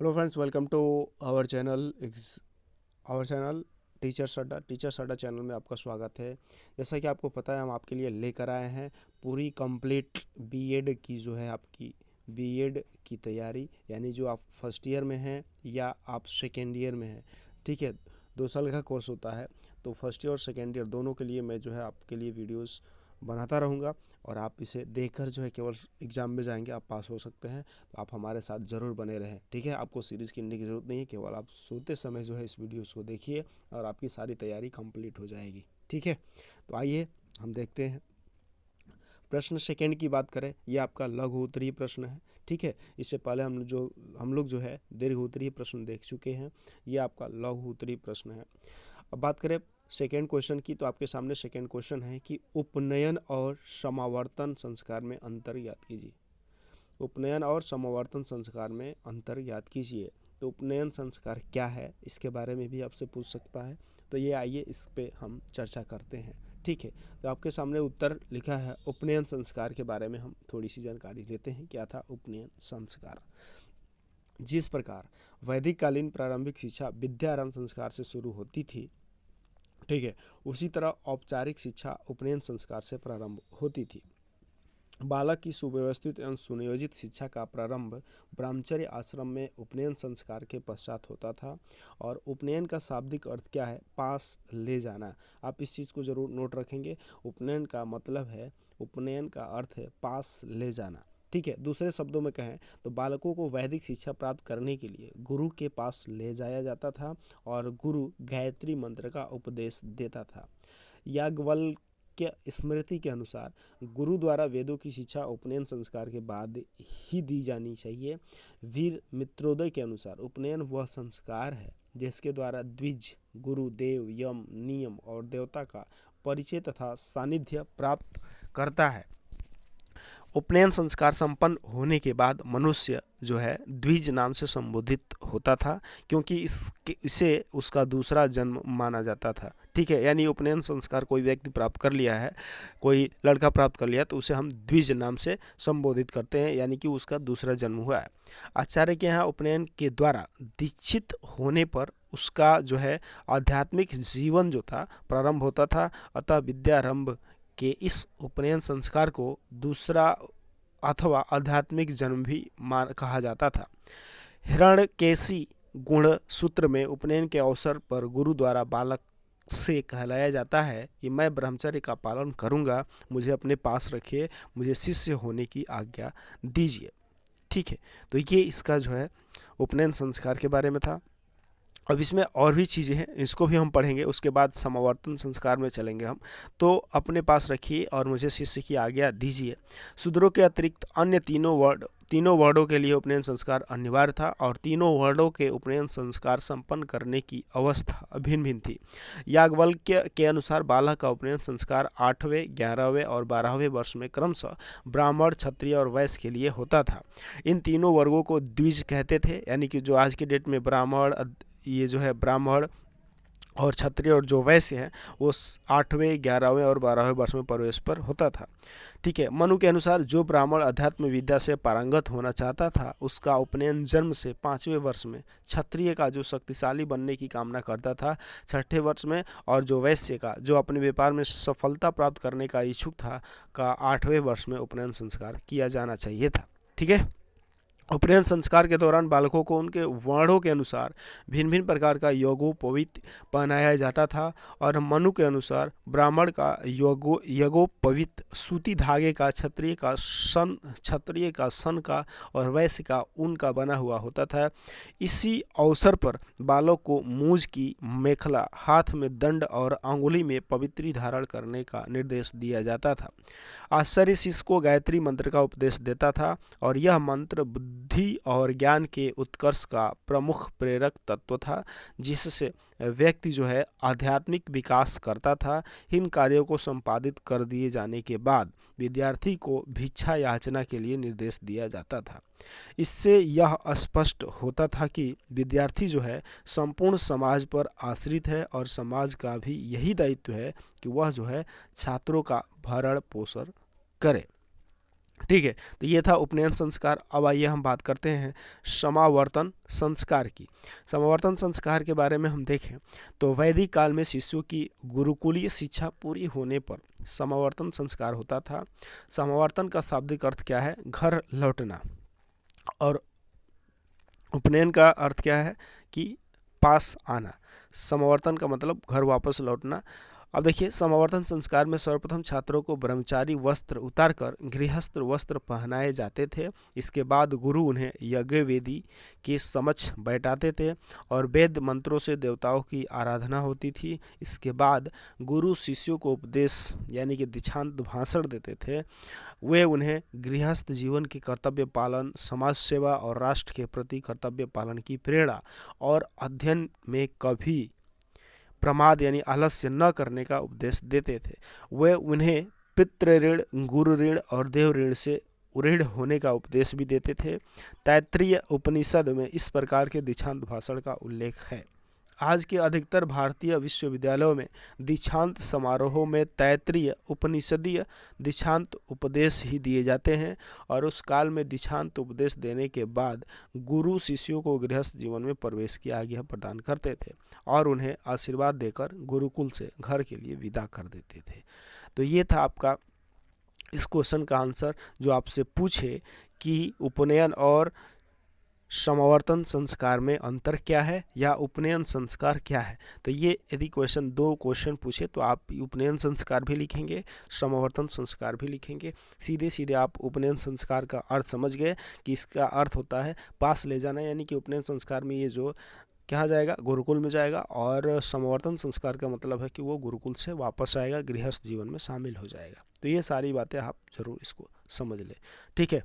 Hello friends, welcome to our channel Teachers Adda channel में आपका स्वागत है। जैसा कि आपको पता है, हम आपके लिए लेकर आए हैं पूरी कंप्लीट बीएड की जो है आपकी बीएड की तैयारी, यानी जो आप फर्स्ट ईयर में हैं या आप सेकेंड ईयर में हैं। ठीक है, 2 साल का कोर्स होता है, तो फर्स्ट ईयर और सेकेंड ईयर दोनों के लिए मैं जो है आपके लिए वीडियोस बनाता रहूँगा और आप इसे देखकर जो है केवल एग्ज़ाम में जाएंगे, आप पास हो सकते हैं। तो आप हमारे साथ ज़रूर बने रहें। ठीक है, आपको सीरीज़ किनने की ज़रूरत नहीं है, केवल आप सोते समय जो है इस वीडियोस को देखिए और आपकी सारी तैयारी कंप्लीट हो जाएगी। ठीक है, तो आइए हम देखते हैं। प्रश्न सेकंड की बात करें, ये आपका लघु उत्तरीय प्रश्न है। ठीक है, इससे पहले हम लोग जो है दीर्घ उत्तरीय प्रश्न देख चुके हैं। ये आपका लघु उत्तरीय प्रश्न है। अब बात करें सेकेंड क्वेश्चन की, तो आपके सामने सेकेंड क्वेश्चन है कि उपनयन और समावर्तन संस्कार में अंतर ज्ञात कीजिए। उपनयन और समावर्तन संस्कार में अंतर ज्ञात कीजिए। तो उपनयन संस्कार क्या है, इसके बारे में भी आपसे पूछ सकता है। तो ये आइए इस पे हम चर्चा करते हैं। ठीक है, तो आपके सामने उत्तर लिखा है। उपनयन संस्कार के बारे में हम थोड़ी सी जानकारी लेते हैं। क्या था उपनयन संस्कार? जिस प्रकार वैदिक कालीन प्रारंभिक शिक्षा विद्यारंभ संस्कार से शुरू होती थी, ठीक है, उसी तरह औपचारिक शिक्षा उपनयन संस्कार से प्रारंभ होती थी। बालक की सुव्यवस्थित एवं सुनियोजित शिक्षा का प्रारंभ ब्रह्मचर्य आश्रम में उपनयन संस्कार के पश्चात होता था। और उपनयन का शाब्दिक अर्थ क्या है? पास ले जाना। आप इस चीज़ को जरूर नोट रखेंगे। उपनयन का मतलब है, उपनयन का अर्थ है पास ले जाना। ठीक है, दूसरे शब्दों में कहें तो बालकों को वैदिक शिक्षा प्राप्त करने के लिए गुरु के पास ले जाया जाता था और गुरु गायत्री मंत्र का उपदेश देता था। याज्ञवल्क्य स्मृति के अनुसार गुरु द्वारा वेदों की शिक्षा उपनयन संस्कार के बाद ही दी जानी चाहिए। वीर मित्रोदय के अनुसार उपनयन वह संस्कार है जिसके द्वारा द्विज गुरु, देव, यम, नियम और देवता का परिचय तथा सानिध्य प्राप्त करता है। उपनयन संस्कार संपन्न होने के बाद मनुष्य जो है द्विज नाम से संबोधित होता था, क्योंकि इसे उसका दूसरा जन्म माना जाता था। ठीक है, यानी उपनयन संस्कार कोई व्यक्ति प्राप्त कर लिया है, कोई लड़का प्राप्त कर लिया, तो उसे हम द्विज नाम से संबोधित करते हैं, यानी कि उसका दूसरा जन्म हुआ है। आचार्य के यहाँ उपनयन के द्वारा दीक्षित होने पर उसका जो है आध्यात्मिक जीवन जो था प्रारंभ होता था। अतः विद्यारंभ के इस उपनयन संस्कार को दूसरा अथवा आध्यात्मिक जन्म भी कहा जाता था। हिरण्यकेशी गुण सूत्र में उपनयन के अवसर पर गुरु द्वारा बालक से कहलाया जाता है कि मैं ब्रह्मचर्य का पालन करूंगा, मुझे अपने पास रखिए, मुझे शिष्य होने की आज्ञा दीजिए। ठीक है, तो ये इसका जो है उपनयन संस्कार के बारे में था। अब इसमें और भी चीज़ें हैं, इसको भी हम पढ़ेंगे। उसके बाद समावर्तन संस्कार में चलेंगे हम। तो अपने पास रखिए और मुझे शिष्य की आज्ञा दीजिए। शूद्रों के अतिरिक्त अन्य तीनों वर्णों के लिए उपनयन संस्कार अनिवार्य था और तीनों वर्णों के उपनयन संस्कार संपन्न करने की अवस्था भिन्न भिन्न थी। याज्ञवल्क्य के अनुसार बालक का उपनयन संस्कार 8वें, 11वें और 12वें वर्ष में क्रमशः ब्राह्मण, क्षत्रिय और वैश्य के लिए होता था। इन तीनों वर्गों को द्विज कहते थे, यानी कि जो आज के डेट में ये जो है ब्राह्मण और क्षत्रिय और जो वैश्य है वो 8वें, 11वें और 12वें वर्ष में प्रवेश पर होता था। ठीक है, मनु के अनुसार जो ब्राह्मण अध्यात्म विद्या से पारंगत होना चाहता था उसका उपनयन जन्म से 5वें वर्ष में, क्षत्रिय का जो शक्तिशाली बनने की कामना करता था 6ठे वर्ष में, और जो वैश्य का जो अपने व्यापार में सफलता प्राप्त करने का इच्छुक था का 8वें वर्ष में उपनयन संस्कार किया जाना चाहिए था। ठीक है, उपनयन संस्कार के दौरान बालकों को उनके वर्णों के अनुसार भिन्न भिन्न प्रकार का यज्ञोपवीत पहनाया जाता था। और मनु के अनुसार ब्राह्मण का यज्ञोपवीत सूती धागे का, क्षत्रिय का सन का और वैश्य का ऊन का बना हुआ होता था। इसी अवसर पर बालक को मूंज की मेखला, हाथ में दंड और अंगुली में पवित्री धारण करने का निर्देश दिया जाता था। आचार्य शिष्य को गायत्री मंत्र का उपदेश देता था और यह मंत्र बुद्धि और ज्ञान के उत्कर्ष का प्रमुख प्रेरक तत्व था, जिससे व्यक्ति जो है आध्यात्मिक विकास करता था। इन कार्यों को संपादित कर दिए जाने के बाद विद्यार्थी को भिक्षा याचना के लिए निर्देश दिया जाता था। इससे यह स्पष्ट होता था कि विद्यार्थी जो है संपूर्ण समाज पर आश्रित है और समाज का भी यही दायित्व है कि वह जो है छात्रों का भरण पोषण करे। ठीक है। तो ये था उपनयन संस्कार। अब आइए हम बात करते हैं समावर्तन संस्कार की। समावर्तन संस्कार के बारे में हम देखें तो वैदिक काल में शिष्यों की गुरुकुलीय शिक्षा पूरी होने पर समावर्तन संस्कार होता था। समावर्तन का शाब्दिक अर्थ क्या है? घर लौटना। और उपनयन का अर्थ क्या है? कि पास आना। समावर्तन का मतलब घर वापस लौटना। अब देखिए, समावर्तन संस्कार में सर्वप्रथम छात्रों को ब्रह्मचारी वस्त्र उतारकर गृहस्थ वस्त्र पहनाए जाते थे। इसके बाद गुरु उन्हें यज्ञ वेदी के समक्ष बैठाते थे और वेद मंत्रों से देवताओं की आराधना होती थी। इसके बाद गुरु शिष्यों को उपदेश यानी कि दीक्षांत भाषण देते थे। वे उन्हें गृहस्थ जीवन की कर्तव्य पालन, समाज सेवा और राष्ट्र के प्रति कर्तव्य पालन की प्रेरणा और अध्ययन में कभी प्रमाद यानी आलस्य न करने का उपदेश देते थे। वे उन्हें पितृ ऋण, गुरु ऋण और देव ऋण से ऋण होने का उपदेश भी देते थे। तैत्तिरीय उपनिषद में इस प्रकार के दीक्षांत भाषण का उल्लेख है। आज के अधिकतर भारतीय विश्वविद्यालयों में दीक्षांत समारोहों में तैत्तिरीय उपनिषदीय दीक्षांत उपदेश ही दिए जाते हैं और उस काल में दीक्षांत उपदेश देने के बाद गुरु शिष्यों को गृहस्थ जीवन में प्रवेश की आज्ञा प्रदान करते थे और उन्हें आशीर्वाद देकर गुरुकुल से घर के लिए विदा कर देते थे। तो ये था आपका इस क्वेश्चन का आंसर जो आपसे पूछे कि उपनयन और समावर्तन संस्कार में अंतर क्या है या उपनयन संस्कार क्या है। तो ये यदि दो क्वेश्चन पूछे तो आप उपनयन संस्कार भी लिखेंगे, समावर्तन संस्कार भी लिखेंगे। सीधे सीधे आप उपनयन संस्कार का अर्थ समझ गए कि इसका अर्थ होता है पास ले जाना, यानी कि उपनयन संस्कार में ये जो कहाँ जाएगा? गुरुकुल में जाएगा। और समावर्तन संस्कार का मतलब है कि वो गुरुकुल से वापस आएगा, गृहस्थ जीवन में शामिल हो जाएगा। तो ये सारी बातें आप जरूर इसको समझ लें। ठीक है,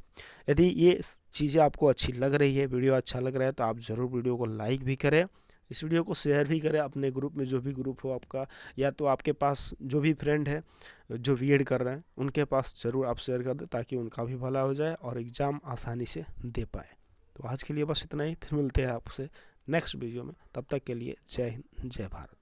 यदि ये चीज़ें आपको अच्छी लग रही है, वीडियो अच्छा लग रहा है, तो आप ज़रूर वीडियो को लाइक भी करें, इस वीडियो को शेयर भी करें अपने ग्रुप में, जो भी ग्रुप हो आपका, या तो आपके पास जो भी फ्रेंड है जो बीएड कर रहे हैं उनके पास ज़रूर आप शेयर कर दें ताकि उनका भी भला हो जाए और एग्ज़ाम आसानी से दे पाए। तो आज के लिए बस इतना ही, फिर मिलते हैं आपसे नेक्स्ट वीडियो में। तब तक के लिए जय हिंद, जय भारत।